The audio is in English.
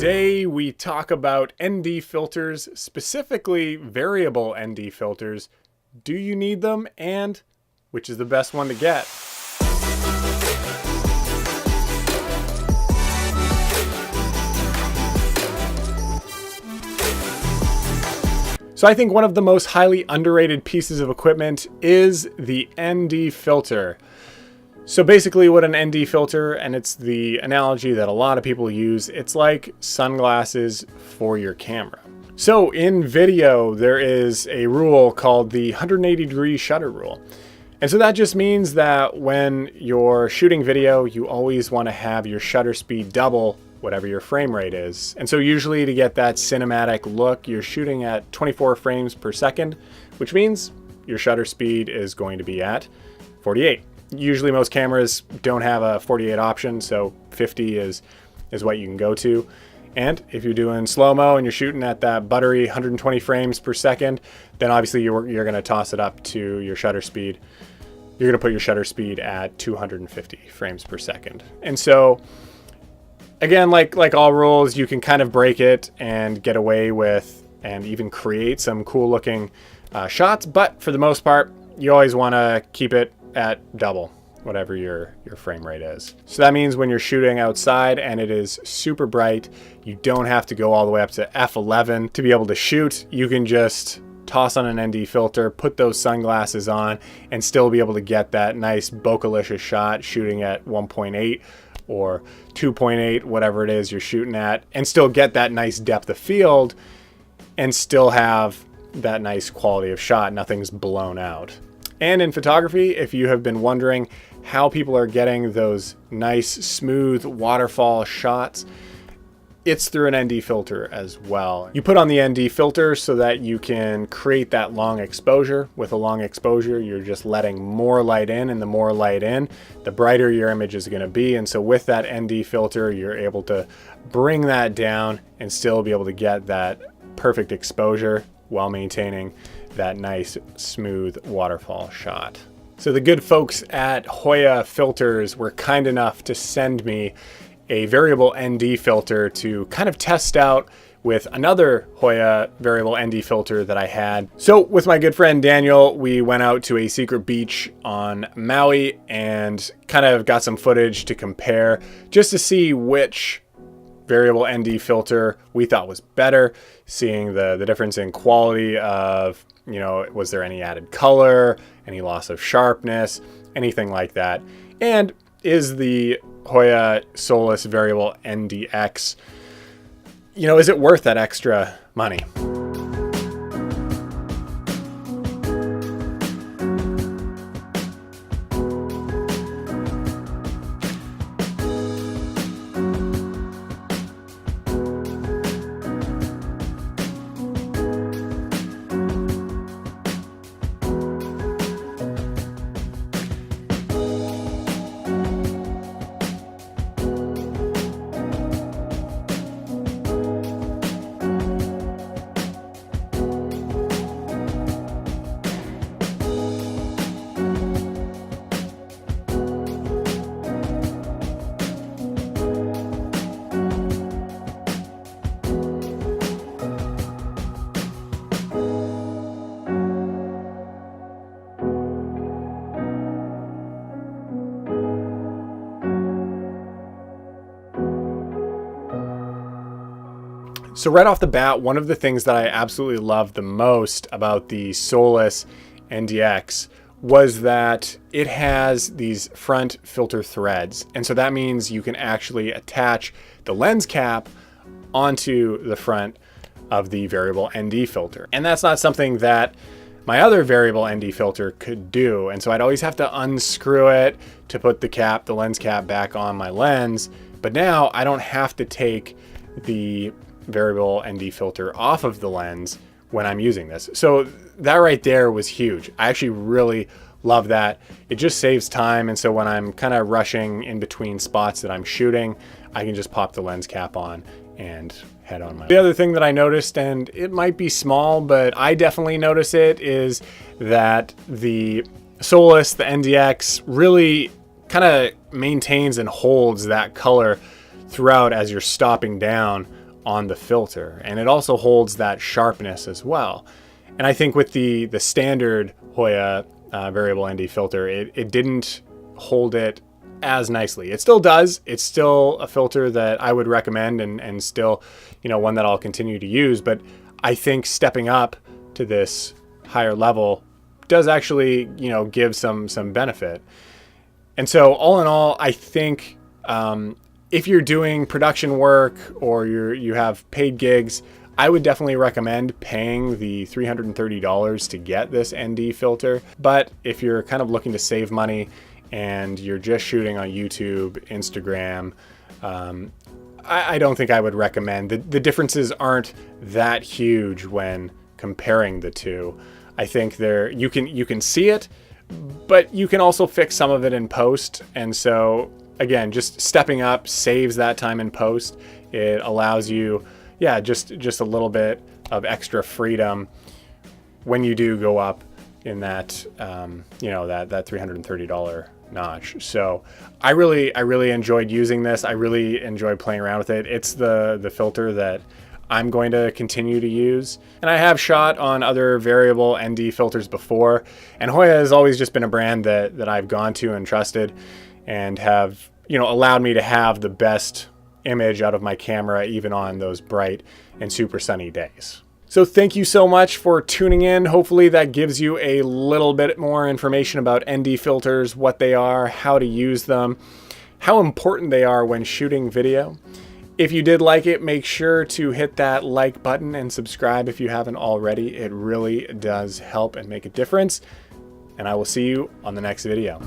Today we talk about ND filters, specifically variable ND filters. Do you need them, and which is the best one to get? So I think one of the most highly underrated pieces of equipment is the ND filter. So basically what an ND filter, and it's the analogy that a lot of people use, it's like sunglasses for your camera. So in video, there is a rule called the 180-degree shutter rule. And so that just means that when you're shooting video, you always want to have your shutter speed double whatever your frame rate is. And so usually to get that cinematic look, you're shooting at 24 frames per second, which means your shutter speed is going to be at 48. Usually most cameras don't have a 48 option, so 50 is what you can go to. And if you're doing slow-mo and you're shooting at that buttery 120 frames per second, then obviously you're going to toss it up to your shutter speed. You're going to put your shutter speed at 250 frames per second. And so again, like all rules, you can kind of break it and get away with and even create some cool looking shots. But for the most part, you always want to keep it at double whatever your frame rate is. So that means when you're shooting outside and it is super bright, you don't have to go all the way up to f11 to be able to shoot. You can just toss on an ND filter, put those sunglasses on, and still be able to get that nice bokeh-licious shot shooting at 1.8 or 2.8, whatever it is you're shooting at, and still get that nice depth of field and still have that nice quality of shot. Nothing's blown out. And in photography, if you have been wondering how people are getting those nice, smooth waterfall shots, it's through an ND filter as well. You put on the ND filter so that you can create that long exposure. With a long exposure, you're just letting more light in, and the more light in, the brighter your image is going to be. And so with that ND filter, you're able to bring that down and still be able to get that perfect exposure while maintaining that nice smooth waterfall shot. So the good folks at Hoya Filters were kind enough to send me a variable ND filter to kind of test out with another Hoya variable ND filter that I had. So with my good friend Daniel, we went out to a secret beach on Maui and kind of got some footage to compare just to see which variable ND filter we thought was better, seeing the difference in quality of, you know, was there any added color, any loss of sharpness, anything like that. And is the Hoya Solus variable NDX, you know, is it worth that extra money? So right off the bat, one of the things that I absolutely loved the most about the Solus NDX was that it has these front filter threads. And so that means you can actually attach the lens cap onto the front of the variable ND filter. And that's not something that my other variable ND filter could do. And so I'd always have to unscrew it to put the lens cap back on my lens. But now I don't have to take the variable ND filter off of the lens when I'm using this. So that right there was huge. I actually really love that. It just saves time. And so when I'm kind of rushing in between spots that I'm shooting, I can just pop the lens cap on and head on my way. The other thing that I noticed, and it might be small, but I definitely notice it, is that the Solus, the NDX, really kind of maintains and holds that color throughout as you're stopping down on the filter, and it also holds that sharpness as well. And I think with the standard Hoya Variable ND filter, it didn't hold it as nicely. It still does. It's still a filter that I would recommend, and still, one that I'll continue to use. But I think stepping up to this higher level does actually, give some benefit. And so all in all, I think if you're doing production work or you have paid gigs, I would definitely recommend paying the $330 to get this ND filter. But if you're kind of looking to save money and you're just shooting on YouTube, Instagram, I don't think I would recommend. The differences aren't that huge when comparing the two. I think you can see it, but you can also fix some of it in post. And so again, just stepping up saves that time in post. It allows you, just a little bit of extra freedom when you do go up in that, that $330 notch. So I really enjoyed using this. I really enjoyed playing around with it. It's the filter that I'm going to continue to use. And I have shot on other variable ND filters before, and Hoya has always just been a brand that I've gone to and trusted, and have, allowed me to have the best image out of my camera, even on those bright and super sunny days. So thank you so much for tuning in. Hopefully that gives you a little bit more information about ND filters, what they are, how to use them, how important they are when shooting video. If you did like it, make sure to hit that like button and subscribe if you haven't already. It really does help and make a difference. And I will see you on the next video.